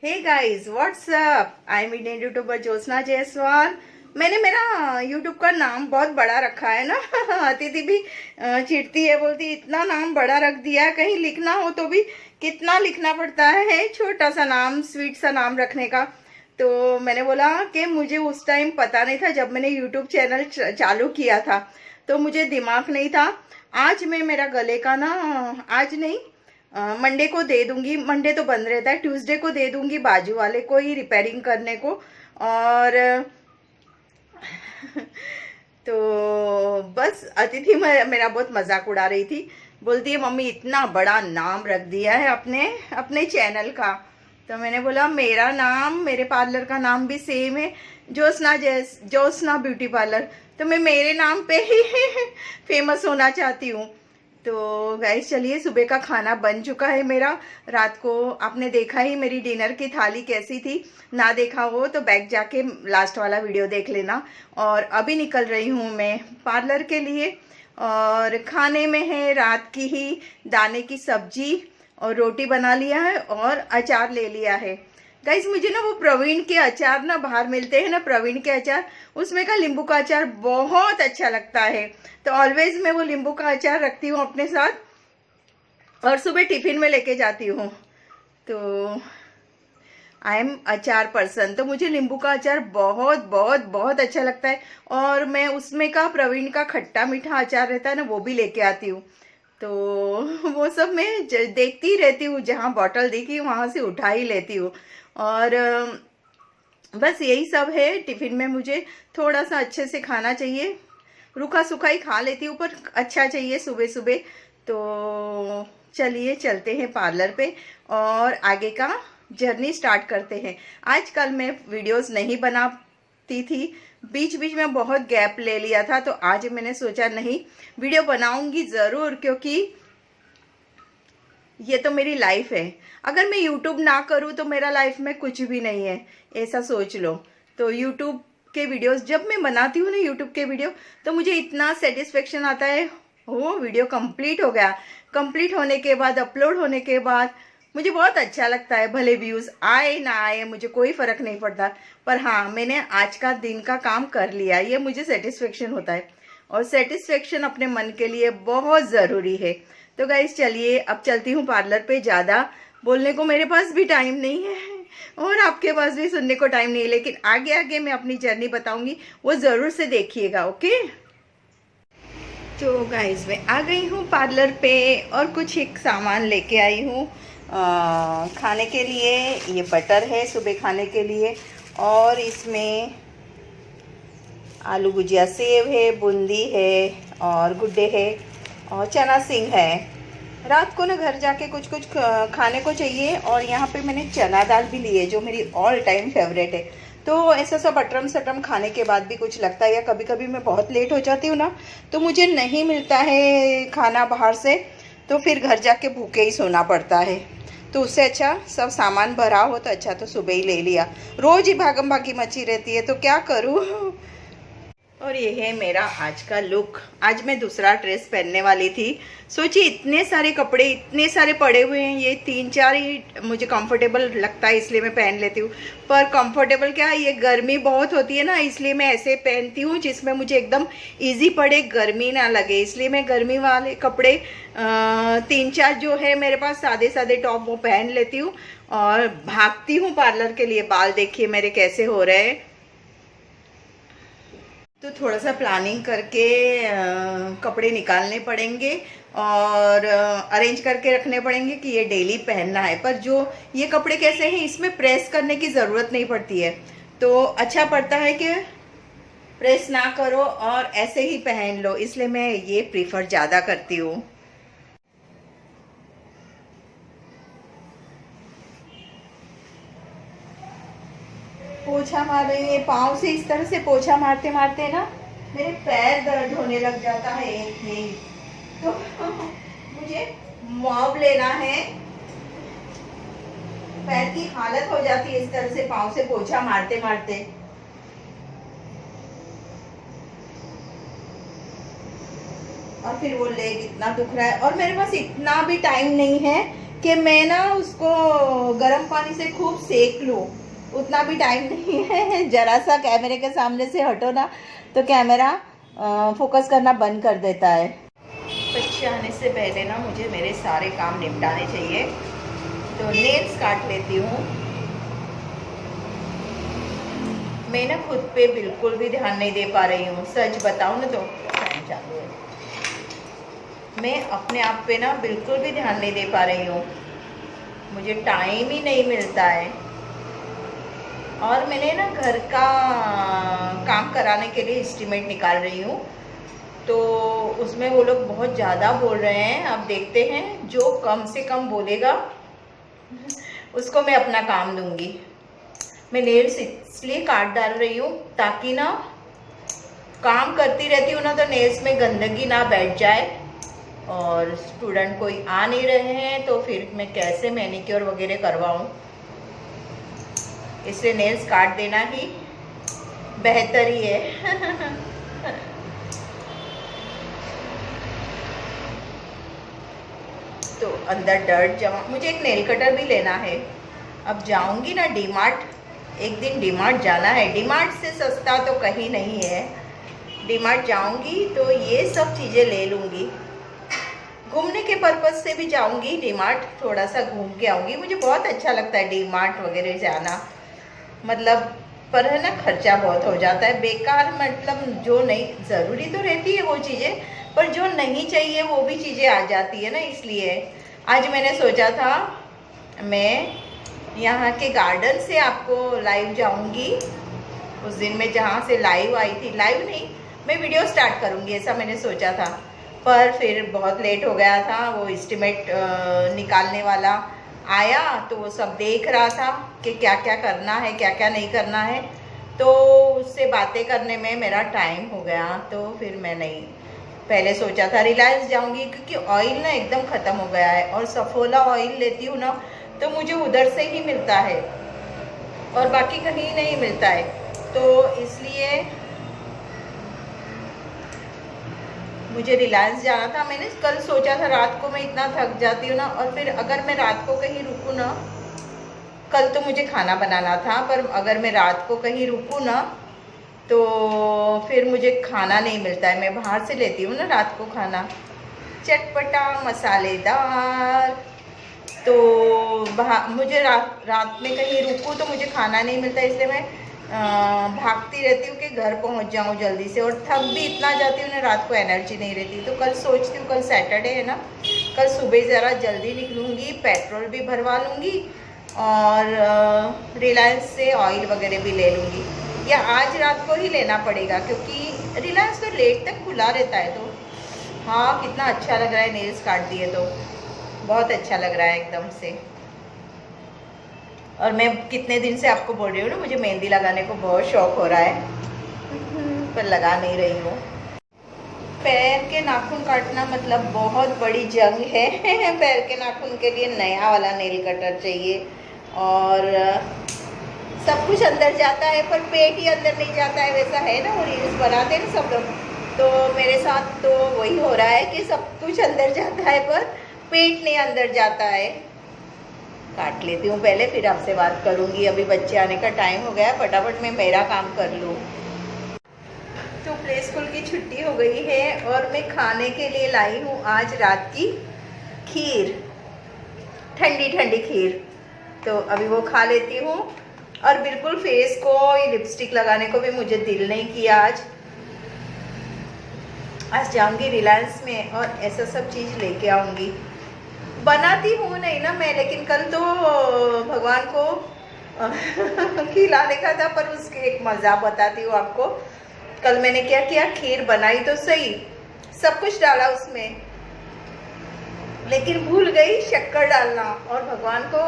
Hey guys what's up, I am Indian YouTuber Jyotsna Jaiswal. मैंने मेरा YouTube का नाम बहुत बड़ा रखा है ना। अतिथि भी चिढ़ती है, बोलती इतना नाम बड़ा रख दिया, कहीं लिखना हो तो भी कितना लिखना पड़ता है, छोटा सा नाम, स्वीट सा नाम रखने का। तो मैंने बोला कि मुझे उस टाइम पता नहीं था, जब मैंने यूट्यूब चैनल चालू किया था तो मुझे दिमाग नहीं था। आज मैं मेरा गले का ना, आज नहीं, मंडे को दे दूंगी। मंडे तो बंद रहता है, ट्यूसडे को दे दूंगी बाजू वाले को ही रिपेयरिंग करने को। और तो बस अतिथि मेरा बहुत मजाक उड़ा रही थी, बोलती है मम्मी इतना बड़ा नाम रख दिया है अपने अपने चैनल का। तो मैंने बोला मेरा नाम, मेरे पार्लर का नाम भी सेम है, ज्योत्सना ब्यूटी पार्लर। तो मैं मेरे नाम पे ही फेमस होना चाहती हूँ। तो गाइस चलिए, सुबह का खाना बन चुका है मेरा। रात को आपने देखा ही मेरी डिनर की थाली कैसी थी, ना देखा हो तो बैक जाके लास्ट वाला वीडियो देख लेना। और अभी निकल रही हूँ मैं पार्लर के लिए, और खाने में है रात की ही दाने की सब्जी और रोटी बना लिया है और अचार ले लिया है। गाइस मुझे ना वो प्रवीण के अचार ना बाहर मिलते हैं ना, प्रवीण के अचार, उसमें का नींबू का अचार बहुत अच्छा लगता है। तो ऑलवेज मैं वो नींबू का अचार रखती हूँ अपने साथ और सुबह टिफिन में लेके जाती हूँ। तो आई एम अचार पर्सन, तो मुझे नींबू का अचार बहुत बहुत बहुत अच्छा लगता है। और मैं उसमें का प्रवीण का खट्टा मीठा अचार रहता है ना, वो भी लेके आती हूँ। तो वो सब मैं देखती रहती हूँ, जहाँ बॉटल देखी वहाँ से उठा ही लेती हूँ। और बस यही सब है। टिफिन में मुझे थोड़ा सा अच्छे से खाना चाहिए, रूखा सूखा ही खा लेती हूँ पर अच्छा चाहिए सुबह सुबह। तो चलिए चलते हैं पार्लर पे और आगे का जर्नी स्टार्ट करते हैं। आजकल मैं वीडियोस नहीं बनाती थी, बीच बीच में बहुत गैप ले लिया था, तो आज मैंने सोचा नहीं, वीडियो बनाऊंगी ज़रूर, क्योंकि ये तो मेरी लाइफ है। अगर मैं यूट्यूब ना करूँ तो मेरा लाइफ में कुछ भी नहीं है, ऐसा सोच लो। तो यूट्यूब के वीडियोस जब मैं बनाती हूँ ना, यूट्यूब के वीडियो, तो मुझे इतना सेटिस्फेक्शन आता है, वो वीडियो कंप्लीट हो गया, कंप्लीट होने के बाद, अपलोड होने के बाद मुझे बहुत अच्छा लगता है। भले व्यूज़ आए ना आए मुझे कोई फ़र्क नहीं पड़ता, पर हाँ मैंने आज का दिन का काम कर लिया, ये मुझे सेटिस्फेक्शन होता है। और सेटिस्फेक्शन अपने मन के लिए बहुत ज़रूरी है। तो गाइस चलिए अब चलती हूँ पार्लर पे। ज़्यादा बोलने को मेरे पास भी टाइम नहीं है और आपके पास भी सुनने को टाइम नहीं है, लेकिन आगे आगे मैं अपनी जर्नी बताऊंगी, वो ज़रूर से देखिएगा, ओके। तो गाइस मैं आ गई हूँ पार्लर पे और कुछ एक सामान लेके आई हूँ खाने के लिए। ये बटर है सुबह खाने के लिए, और इसमें आलू भुजिया, सेव है, बूंदी है और गुड्डे है और चना सिंह है। रात को ना घर जाके कुछ कुछ खाने को चाहिए। और यहाँ पे मैंने चना दाल भी ली है, जो मेरी ऑल टाइम फेवरेट है। तो ऐसा सब अटरम सटरम खाने के बाद भी कुछ लगता है, या कभी कभी मैं बहुत लेट हो जाती हूँ ना, तो मुझे नहीं मिलता है खाना बाहर से, तो फिर घर जाके भूखे ही सोना पड़ता है। तो उससे अच्छा सब सामान भरा हो तो अच्छा, तो सुबह ही ले लिया। रोज़ ही भागम भागी मची रहती है, तो क्या करूँ। और ये है मेरा आज का लुक। आज मैं दूसरा ड्रेस पहनने वाली थी, सोची इतने सारे कपड़े इतने सारे पड़े हुए हैं, ये 3-4 ही मुझे कंफर्टेबल लगता है इसलिए मैं पहन लेती हूँ। पर कंफर्टेबल क्या, ये गर्मी बहुत होती है ना, इसलिए मैं ऐसे पहनती हूँ जिसमें मुझे एकदम इजी पड़े, गर्मी ना लगे। इसलिए मैं गर्मी वाले कपड़े 3-4 जो है मेरे पास सादे सादे टॉप, वो पहन लेती हूँ और भागती हूँ पार्लर के लिए। बाल देखिए मेरे कैसे हो रहे हैं। तो थोड़ा सा प्लानिंग करके कपड़े निकालने पड़ेंगे और अरेंज करके रखने पड़ेंगे कि ये डेली पहनना है। पर जो ये कपड़े कैसे हैं, इसमें प्रेस करने की ज़रूरत नहीं पड़ती है, तो अच्छा पड़ता है कि प्रेस ना करो और ऐसे ही पहन लो, इसलिए मैं ये प्रीफर ज़्यादा करती हूँ। पोछा मार रही है पाँव से, इस तरह से पोछा मारते मारते ना मेरे पैर दर्द होने लग जाता है एक ही। तो मुझे मॉब लेना है, पैर की हालत हो जाती है इस तरह से पाँव से पोछा मारते मारते। और फिर वो लेग इतना दुख रहा है, और मेरे पास इतना भी टाइम नहीं है कि मैं ना उसको गर्म पानी से खूब सेक लूँ, उतना भी टाइम नहीं है। जरा सा कैमरे के सामने से हटो ना तो कैमरा फोकस करना बंद कर देता है। बच्चे आने से पहले ना मुझे मेरे सारे काम निपटाने चाहिए, तो नेल्स काट लेती हूँ। मैं ना खुद पे बिल्कुल भी ध्यान नहीं दे पा रही हूँ, सच बताऊँ ना तो फैन चालू है। मैं अपने आप पे ना बिल्कुल भी ध्यान नहीं दे पा रही हूँ, मुझे टाइम ही नहीं मिलता है। और मैंने ना घर का काम कराने के लिए एस्टीमेट निकाल रही हूँ, तो उसमें वो लोग बहुत ज़्यादा बोल रहे हैं। अब देखते हैं, जो कम से कम बोलेगा उसको मैं अपना काम दूंगी। मैं नेल्स इसलिए काट डाल रही हूँ ताकि ना काम करती रहती हूँ ना तो नेल्स में गंदगी ना बैठ जाए, और स्टूडेंट कोई आ नहीं रहे हैं तो फिर मैं कैसे मैनिक्योर वगैरह करवाऊँ, इसलिए नेल्स काट देना ही बेहतर ही है। तो अंदर डर्ट जमा, मुझे एक नेल कटर भी लेना है। अब जाऊंगी ना डीमार्ट, एक दिन डीमार्ट जाना है। डीमार्ट से सस्ता तो कहीं नहीं है। डीमार्ट जाऊंगी तो ये सब चीज़ें ले लूँगी। घूमने के पर्पज़ से भी जाऊंगी डीमार्ट, थोड़ा सा घूम के आऊँगी। मुझे बहुत अच्छा लगता है डीमार्ट वगैरह जाना, मतलब पर है ना खर्चा बहुत हो जाता है बेकार। मतलब जो नहीं ज़रूरी तो रहती है वो चीज़ें, पर जो नहीं चाहिए वो भी चीज़ें आ जाती है ना। इसलिए आज मैंने सोचा था मैं यहाँ के गार्डन से आपको लाइव जाऊँगी। उस दिन मैं जहाँ से लाइव आई थी, लाइव नहीं, मैं वीडियो स्टार्ट करूँगी ऐसा मैंने सोचा था, पर फिर बहुत लेट हो गया था। वो एस्टीमेट निकालने वाला आया तो वो सब देख रहा था कि क्या क्या करना है क्या क्या नहीं करना है, तो उससे बातें करने में मेरा टाइम हो गया। तो फिर मैं नहीं, पहले सोचा था रिलायंस जाऊंगी क्योंकि ऑयल ना एकदम ख़त्म हो गया है, और सफोला ऑयल लेती हूँ ना तो मुझे उधर से ही मिलता है और बाकी कहीं नहीं मिलता है। तो इसलिए मुझे रिलायंस जाना था। मैंने कल सोचा था, रात को मैं इतना थक जाती हूँ ना, और फिर अगर मैं रात को कहीं रुकूँ ना, कल तो मुझे खाना बनाना था, पर अगर मैं रात को कहीं रुकूँ ना तो फिर मुझे खाना नहीं मिलता है। मैं बाहर से लेती हूँ ना रात को खाना, चटपटा मसालेदार। तो मुझे रात में कहीं रुकूँ तो मुझे खाना नहीं मिलता, इसलिए मैं भागती रहती हूँ कि घर पहुँच जाऊँ जल्दी से, और थक भी इतना जाती हूँ ना, रात को एनर्जी नहीं रहती। तो कल सोचती हूँ, कल सैटरडे है ना, कल सुबह ज़रा जल्दी निकलूँगी, पेट्रोल भी भरवा लूँगी और रिलायंस से ऑयल वगैरह भी ले लूँगी, या आज रात को ही लेना पड़ेगा क्योंकि रिलायंस तो लेट तक खुला रहता है। तो हाँ, कितना अच्छा लग रहा है, नेल्स काट दिए तो बहुत अच्छा लग रहा है एकदम से। और मैं कितने दिन से आपको बोल रही हूँ ना, मुझे मेहंदी लगाने को बहुत शौक हो रहा है, पर लगा नहीं रही हूँ। पैर के नाखून काटना मतलब बहुत बड़ी जंग है। पैर के नाखून के लिए नया वाला नेल कटर चाहिए, और सब कुछ अंदर जाता है पर पेट ही अंदर नहीं जाता है, वैसा है ना, वो रील्स बनाते हैं सब लोग। तो मेरे साथ तो वही हो रहा है कि सब कुछ अंदर जाता है पर पेट नहीं अंदर जाता है। काट लेती हूँ पहले, फिर आपसे बात करूँगी। अभी बच्चे आने का टाइम हो गया, फटाफट मैं मेरा काम कर लूँ। तो प्ले स्कूल की छुट्टी हो गई है और मैं खाने के लिए लाई हूँ आज रात की खीर, ठंडी ठंडी खीर। तो अभी वो खा लेती हूँ, और बिल्कुल फेस को लिपस्टिक लगाने को भी मुझे दिल नहीं किया। आज जाऊँगी रिलायंस में और ऐसा सब चीज़ लेके आऊँगी। बनाती हूँ नहीं ना मैं, लेकिन कल तो भगवान को खिलाने का था, पर उसके एक मज़ा बताती हूँ आपको। कल मैंने क्या किया, खीर बनाई तो सही, सब कुछ डाला उसमें, लेकिन भूल गई शक्कर डालना, और भगवान को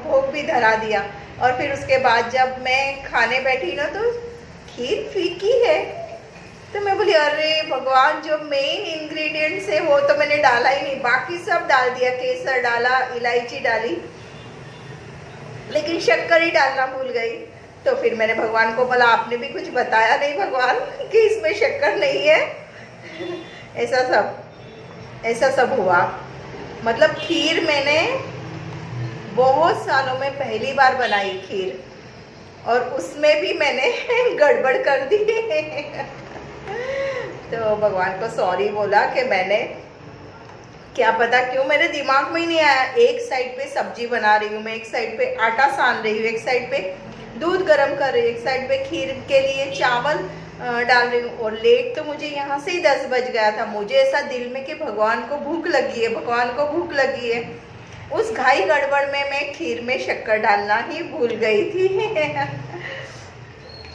भोग भी धरा दिया। और फिर उसके बाद जब मैं खाने बैठी ना तो खीर फीकी है। तो मैं बोली अरे भगवान, जो मेन इंग्रेडिएंट्स है वो तो मैंने डाला ही नहीं, बाकी सब डाल दिया, केसर डाला, इलायची डाली, लेकिन शक्कर ही डालना भूल गई। तो फिर मैंने भगवान को बोला आपने भी कुछ बताया नहीं भगवान कि इसमें शक्कर नहीं है। ऐसा सब हुआ। मतलब खीर मैंने बहुत सालों में पहली बार बनाई खीर, और उसमें भी मैंने गड़बड़ कर दी। तो भगवान को सॉरी बोला कि मैंने क्या पता क्यों मेरे दिमाग में ही नहीं आया। एक साइड पे सब्जी बना रही हूँ मैं, एक साइड पे आटा सान रही हूँ, एक साइड पे दूध गर्म कर रही हूँ, एक साइड पे खीर के लिए चावल डाल रही हूँ, और लेट तो मुझे यहाँ से ही 10 बज गया था। मुझे ऐसा दिल में कि भगवान को भूख लगी है, भगवान को भूख लगी है। उस घाई गड़बड़ में मैं खीर में शक्कर डालना ही भूल गई थी।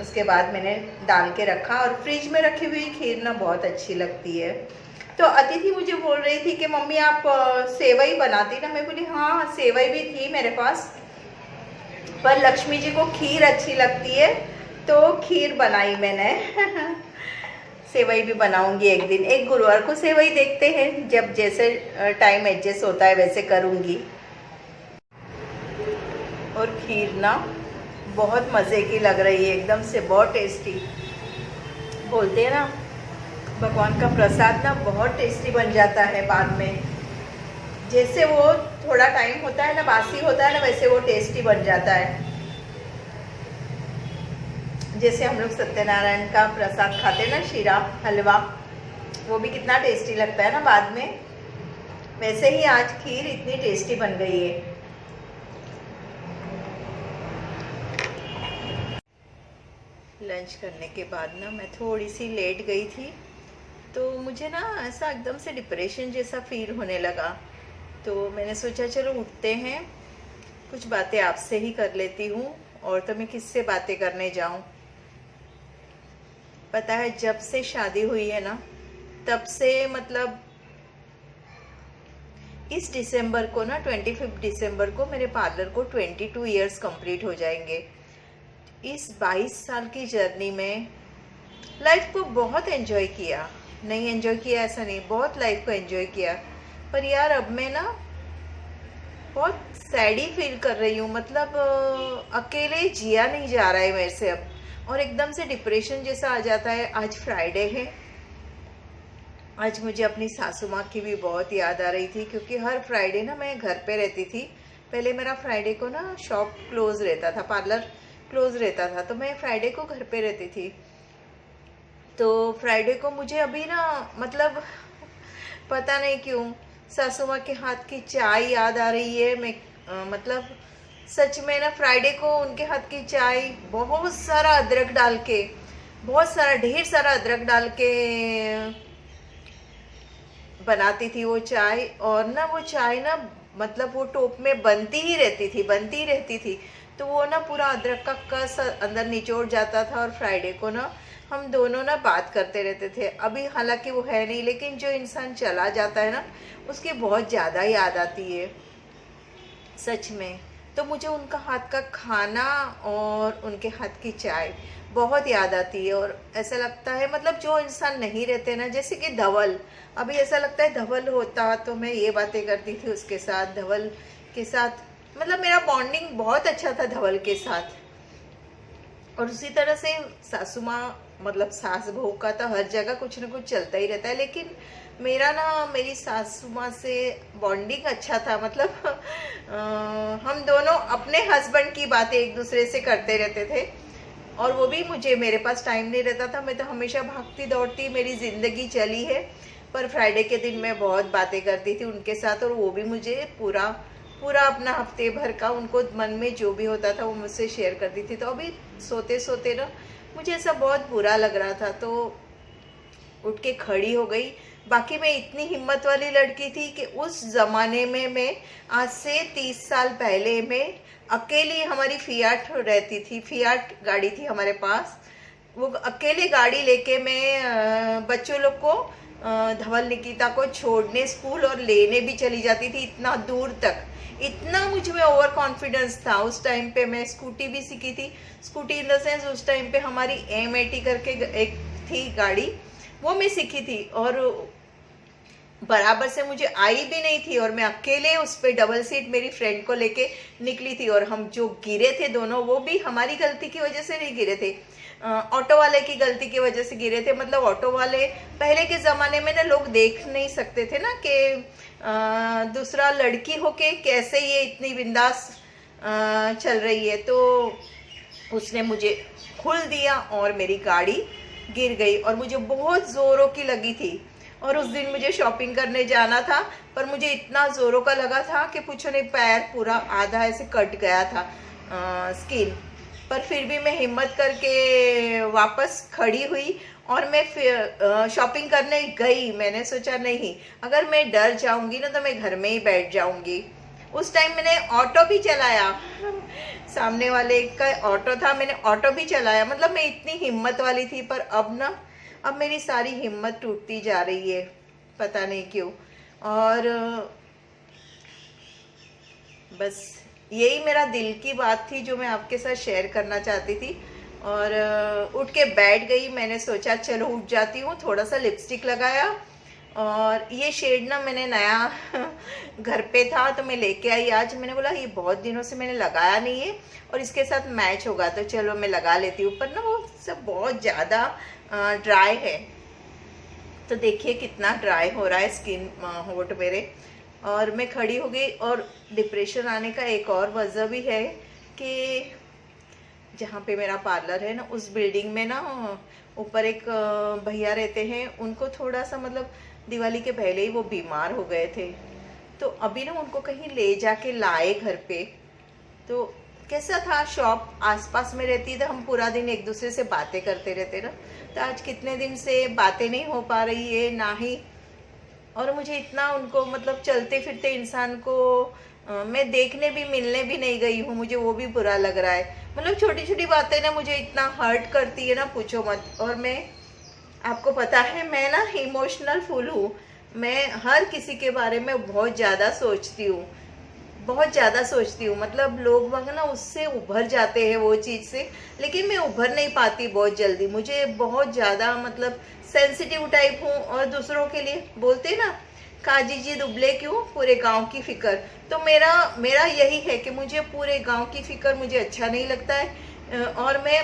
उसके बाद मैंने डाल के रखा, और फ्रिज में रखी हुई खीर ना बहुत अच्छी लगती है। तो अतिथि मुझे बोल रही थी कि मम्मी आप सेवई बनाती ना। मैं बोली हाँ सेवई भी थी मेरे पास, पर लक्ष्मी जी को खीर अच्छी लगती है तो खीर बनाई मैंने। सेवई भी बनाऊंगी एक दिन, एक गुरुवार को सेवई देखते हैं, जब जैसे टाइम एडजस्ट होता है वैसे करूंगी। और खीर ना बहुत मज़े की लग रही है, एकदम से बहुत टेस्टी। बोलते हैं ना भगवान का प्रसाद ना बहुत टेस्टी बन जाता है बाद में। जैसे वो थोड़ा टाइम होता है ना, बासी होता है ना, वैसे वो टेस्टी बन जाता है। जैसे हम लोग सत्यनारायण का प्रसाद खाते ना, शीरा हलवा, वो भी कितना टेस्टी लगता है ना बाद में, वैसे ही आज खीर इतनी टेस्टी बन गई है। लंच करने के बाद ना मैं थोड़ी सी लेट गई थी, तो मुझे ना ऐसा एकदम से डिप्रेशन जैसा फील होने लगा। तो मैंने सोचा चलो उठते हैं, कुछ बातें आपसे ही कर लेती हूँ, और तो मैं किससे बातें करने जाऊँ। पता है जब से शादी हुई है ना, तब से मतलब इस दिसंबर को ना 25 दिसंबर को मेरे पार्लर को 22 इयर्स कंप्लीट हो जाएंगे। इस 22 साल की जर्नी में लाइफ को बहुत एंजॉय किया, नहीं एंजॉय किया ऐसा नहीं, बहुत लाइफ को एंजॉय किया। पर यार अब मैं ना बहुत सैडी फील कर रही हूँ, मतलब अकेले जिया नहीं जा रहा है मेरे से अब, और एकदम से डिप्रेशन जैसा आ जाता है। आज फ्राइडे है, आज मुझे अपनी सासू माँ की भी बहुत याद आ रही थी, क्योंकि हर फ्राइडे ना मैं घर पे रहती थी। पहले मेरा फ्राइडे को ना शॉप क्लोज रहता था, पार्लर क्लोज रहता था, तो मैं फ्राइडे को घर पे रहती थी। तो फ्राइडे को मुझे अभी ना मतलब पता नहीं क्यों सासू माँ के हाथ की चाय याद आ रही है। मैं मतलब सच में ना फ्राइडे को उनके हाथ की चाय, बहुत सारा अदरक डाल के, बहुत सारा ढेर सारा अदरक डाल के बनाती थी वो चाय। और ना वो चाय ना मतलब वो टोप में बनती ही रहती थी। तो वो ना पूरा अदरक का कस अंदर निचोड़ जाता था, और फ्राइडे को ना हम दोनों ना बात करते रहते थे। अभी हालांकि वो है नहीं, लेकिन जो इंसान चला जाता है ना, उसकी बहुत ज़्यादा याद आती है सच में। तो मुझे उनका हाथ का खाना और उनके हाथ की चाय बहुत याद आती है। और ऐसा लगता है मतलब जो इंसान नहीं रहते ना, जैसे कि धवल, अभी ऐसा लगता है धवल होता तो मैं ये बातें करती थी उसके साथ, धवल के साथ मतलब मेरा बॉन्डिंग बहुत अच्छा था धवल के साथ। और उसी तरह से सासू माँ, मतलब सास बहू का तो हर जगह कुछ ना कुछ चलता ही रहता है, लेकिन मेरा ना मेरी सासू माँ से बॉन्डिंग अच्छा था। मतलब हम दोनों अपने हस्बैंड की बातें एक दूसरे से करते रहते थे, और वो भी मुझे, मेरे पास टाइम नहीं रहता था, मैं तो हमेशा भागती दौड़ती मेरी ज़िंदगी चली है। पर फ्राइडे के दिन मैं बहुत बातें करती थी उनके साथ, और वो भी मुझे पूरा अपना हफ्ते भर का उनको मन में जो भी होता था वो मुझसे शेयर करती थी। तो अभी सोते सोते ना मुझे ऐसा बहुत बुरा लग रहा था, तो उठ के खड़ी हो गई। बाकी मैं इतनी हिम्मत वाली लड़की थी कि उस ज़माने में मैं आज से 30 साल पहले मैं अकेली, हमारी फियाट रहती थी, फियाट गाड़ी थी हमारे पास, वो अकेले गाड़ी लेके मैं बच्चों लोग को, धवल निकिता को छोड़ने स्कूल और लेने भी चली जाती थी, इतना दूर तक। इतना मुझ में ओवर कॉन्फिडेंस था उस टाइम पे। मैं स्कूटी भी सीखी थी, स्कूटी इन द सेंस उस टाइम पे हमारी M80 करके एक थी गाड़ी, वो मैं सीखी थी। और बराबर से मुझे आई भी नहीं थी, और मैं अकेले उस पे डबल सीट मेरी फ्रेंड को लेके निकली थी। और हम जो गिरे थे दोनों, वो भी हमारी गलती की वजह से नहीं गिरे थे, ऑटो वाले की गलती की वजह से गिरे थे। मतलब ऑटो वाले, पहले के ज़माने में ना लोग देख नहीं सकते थे ना कि दूसरा लड़की होके कैसे ये इतनी बिंदास चल रही है, तो उसने मुझे खुल दिया और मेरी गाड़ी गिर गई, और मुझे बहुत ज़ोरों की लगी थी। और उस दिन मुझे शॉपिंग करने जाना था, पर मुझे इतना ज़ोरों का लगा था कि पूछो नहीं, पैर पूरा आधा ऐसे कट गया था स्किन। पर फिर भी मैं हिम्मत करके वापस खड़ी हुई और मैं शॉपिंग करने गई। मैंने सोचा नहीं, अगर मैं डर जाऊंगी ना तो मैं घर में ही बैठ जाऊंगी। उस टाइम मैंने ऑटो भी चलाया, सामने वाले का ऑटो था, मैंने ऑटो भी चलाया। मतलब मैं इतनी हिम्मत वाली थी, पर अब मेरी सारी हिम्मत टूटती जा रही है, पता नहीं क्यों। और बस यही मेरा दिल की बात थी जो मैं आपके साथ शेयर करना चाहती थी। और उठ के बैठ गई। मैंने सोचा चलो उठ जाती हूँ, थोड़ा सा लिपस्टिक लगाया, और ये शेड ना मैंने नया घर पे था तो मैं लेके आई आज। मैंने बोला ये बहुत दिनों से मैंने लगाया नहीं है और इसके साथ मैच होगा, तो चलो मैं लगा लेती हूँ। पर ना वो सब बहुत ज़्यादा ड्राई है, तो देखिए कितना ड्राई हो रहा है स्किन, होठ मेरे। और मैं खड़ी हो गई। और डिप्रेशन आने का एक और वजह भी है कि जहाँ पे मेरा पार्लर है ना, उस बिल्डिंग में ना ऊपर एक भैया रहते हैं, उनको थोड़ा सा मतलब दिवाली के पहले ही वो बीमार हो गए थे। तो अभी ना उनको कहीं ले जाके लाए घर पे। तो कैसा था, शॉप आसपास में रहती है तो हम पूरा दिन एक दूसरे से बातें करते रहते ना। तो आज कितने दिन से बातें नहीं हो पा रही है ना ही। और मुझे इतना उनको मतलब चलते फिरते इंसान को मैं देखने भी मिलने भी नहीं गई हूँ, मुझे वो भी बुरा लग रहा है। मतलब छोटी छोटी बातें ना मुझे इतना हर्ट करती है ना, पूछो मत। और मैं, आपको पता है मैं ना इमोशनल फुल हूँ। मैं हर किसी के बारे में बहुत ज़्यादा सोचती हूँ, बहुत ज़्यादा सोचती हूँ। मतलब लोग वहाँ ना उससे उभर जाते हैं वो चीज़ से, लेकिन मैं उभर नहीं पाती बहुत जल्दी। मुझे बहुत ज़्यादा मतलब सेंसिटिव टाइप हूँ। और दूसरों के लिए बोलते ना, काजी जी दुबले क्यों, पूरे गांव की फिक्र। तो मेरा यही है कि मुझे पूरे गांव की फिक्र मुझे अच्छा नहीं लगता है। और मैं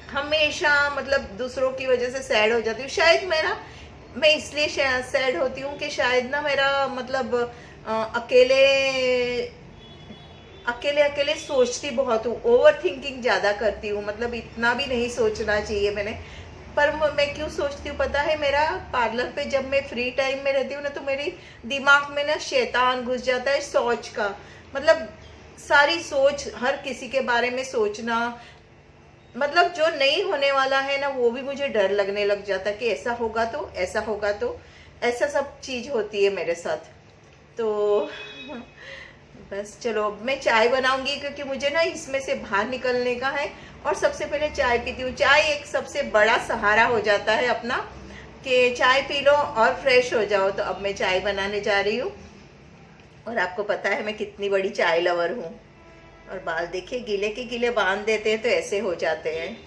हमेशा मतलब दूसरों की वजह से सैड हो जाती हूँ। शायद मैं इसलिए सैड होती हूँ कि शायद ना मेरा मतलब अकेले अकेले सोचती बहुत हूँ, ओवर थिंकिंग ज़्यादा करती हूँ। मतलब इतना भी नहीं सोचना चाहिए मैंने। पर मैं क्यों सोचती हूँ पता है, मेरा पार्लर पे जब मैं फ्री टाइम में रहती हूँ ना, तो मेरी दिमाग में ना शैतान घुस जाता है सोच का। मतलब सारी सोच, हर किसी के बारे में सोचना, मतलब जो नहीं होने वाला है ना वो भी मुझे डर लगने लग जाता है कि ऐसा होगा तो, ऐसा होगा तो, ऐसा सब चीज़ होती है मेरे साथ। तो बस चलो अब मैं चाय बनाऊंगी, क्योंकि मुझे ना इसमें से बाहर निकलने का है। और सबसे पहले चाय पीती हूँ। चाय एक सबसे बड़ा सहारा हो जाता है अपना, कि चाय पी लो और फ्रेश हो जाओ। तो अब मैं चाय बनाने जा रही हूँ। और आपको पता है मैं कितनी बड़ी चाय लवर हूँ। और बाल देखिए गीले के गीले बांध देते हैं तो ऐसे हो जाते हैं।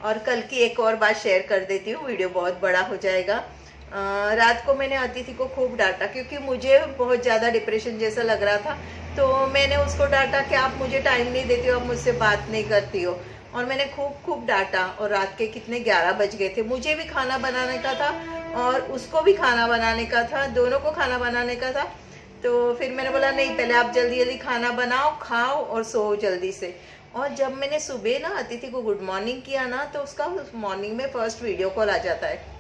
और कल की एक और बात शेयर कर देती हूँ, वीडियो बहुत बड़ा हो जाएगा। रात को मैंने अतिथि को खूब डांटा, क्योंकि मुझे बहुत ज़्यादा डिप्रेशन जैसा लग रहा था। तो मैंने उसको डांटा कि आप मुझे टाइम नहीं देती हो, आप मुझसे बात नहीं करती हो। और मैंने खूब डांटा। और रात के कितने 11 बज गए थे। मुझे भी खाना बनाने का था और उसको भी खाना बनाने का था, दोनों को खाना बनाने का था। तो फिर मैंने बोला नहीं, पहले आप जल्दी जल्दी खाना बनाओ, खाओ और सो जल्दी से। और जब मैंने सुबह ना अतिथि को गुड मॉर्निंग किया ना, तो उसका मॉर्निंग में फर्स्ट वीडियो कॉल आ जाता है।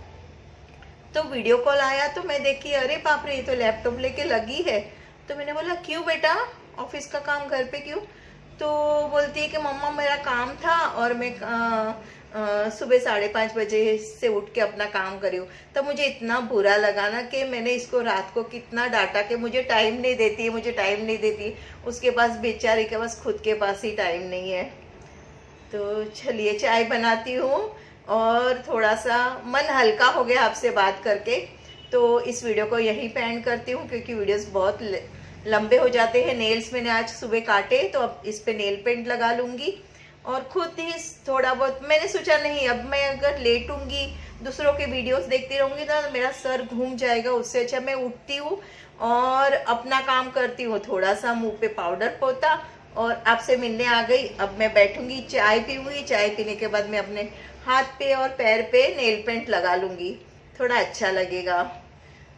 तो वीडियो कॉल आया तो मैं देखी, अरे बाप रे, ये तो लैपटॉप लेके लगी है। तो मैंने बोला क्यों बेटा, ऑफिस का काम घर पे क्यों? तो बोलती है कि मम्मा मेरा काम था और मैं सुबह 5:30 बजे से उठ के अपना काम करी हूँ। तब मुझे इतना बुरा लगा ना कि मैंने इसको रात को कितना डांटा कि मुझे टाइम नहीं देती है, मुझे टाइम नहीं देती। उसके पास बेचारी के पास खुद के पास ही टाइम नहीं है। तो चलिए चाय बनाती हूँ और थोड़ा सा मन हल्का हो गया आपसे बात करके। तो इस वीडियो को यहीं पे एंड करती हूँ, क्योंकि वीडियोस बहुत लंबे हो जाते हैं। नेल्स मैंने आज सुबह काटे, तो अब इस पे नेल पेंट लगा लूँगी और खुद ही थोड़ा बहुत मैंने सोचा नहीं, अब मैं अगर लेटूंगी दूसरों के वीडियोस देखती रहूंगी तो मेरा सर घूम जाएगा। उससे अच्छा मैं उठती हूँ और अपना काम करती हूँ, थोड़ा सा मुंह पे पाउडर पोता और आपसे मिलने आ गई। अब मैं बैठूंगी, चाय पीऊंगी, चाय पीने के बाद मैं अपने हाथ पे और पैर पे नेल पेंट लगा लूंगी, थोड़ा अच्छा लगेगा।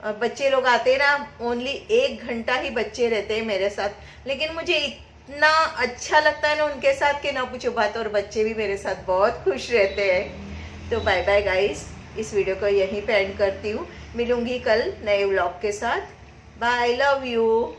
और बच्चे लोग आते हैं ना, ओनली 1 घंटा ही बच्चे रहते हैं मेरे साथ, लेकिन मुझे इतना अच्छा लगता है ना उनके साथ कि ना पूछो बात। और बच्चे भी मेरे साथ बहुत खुश रहते हैं। तो बाय बाय गाइस, इस वीडियो को यहीं पे एंड करती हूँ। मिलूंगी कल नए व्लॉग के साथ। Bye, love you.